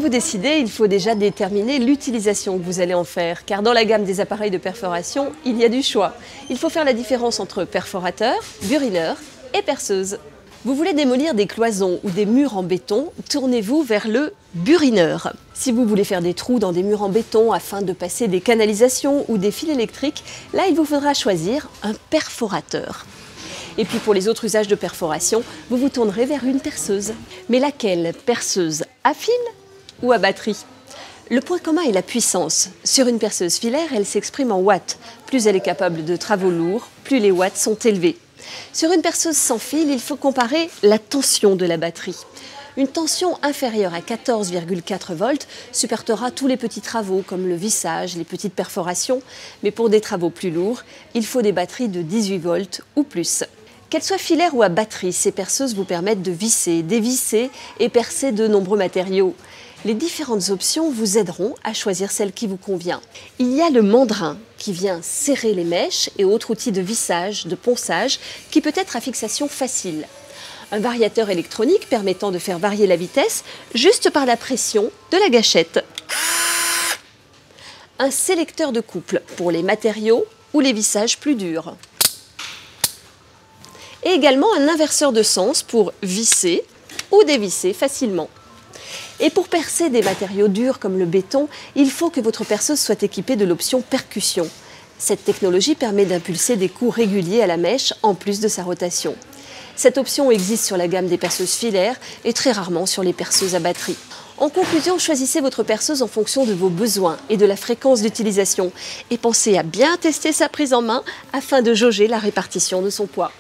vous décidez, il faut déjà déterminer l'utilisation que vous allez en faire, car dans la gamme des appareils de perforation, il y a du choix. Il faut faire la différence entre perforateur, burineur et perceuse. Vous voulez démolir des cloisons ou des murs en béton, tournez-vous vers le burineur. Si vous voulez faire des trous dans des murs en béton afin de passer des canalisations ou des fils électriques, là il vous faudra choisir un perforateur. Et puis pour les autres usages de perforation, vous vous tournerez vers une perceuse. Mais laquelle? Perceuse à fil ou à batterie? Le point commun est la puissance. Sur une perceuse filaire, elle s'exprime en watts. Plus elle est capable de travaux lourds, plus les watts sont élevés. Sur une perceuse sans fil, il faut comparer la tension de la batterie. Une tension inférieure à 14,4 volts supportera tous les petits travaux comme le vissage, les petites perforations, mais pour des travaux plus lourds, il faut des batteries de 18 volts ou plus. Qu'elles soient filaires ou à batterie, ces perceuses vous permettent de visser, dévisser et percer de nombreux matériaux. Les différentes options vous aideront à choisir celle qui vous convient. Il y a le mandrin qui vient serrer les mèches et autres outils de vissage, de ponçage qui peut être à fixation facile. Un variateur électronique permettant de faire varier la vitesse juste par la pression de la gâchette. Un sélecteur de couple pour les matériaux ou les vissages plus durs. Et également un inverseur de sens pour visser ou dévisser facilement. Et pour percer des matériaux durs comme le béton, il faut que votre perceuse soit équipée de l'option percussion. Cette technologie permet d'impulser des coups réguliers à la mèche en plus de sa rotation. Cette option existe sur la gamme des perceuses filaires et très rarement sur les perceuses à batterie. En conclusion, choisissez votre perceuse en fonction de vos besoins et de la fréquence d'utilisation. Et pensez à bien tester sa prise en main afin de jauger la répartition de son poids.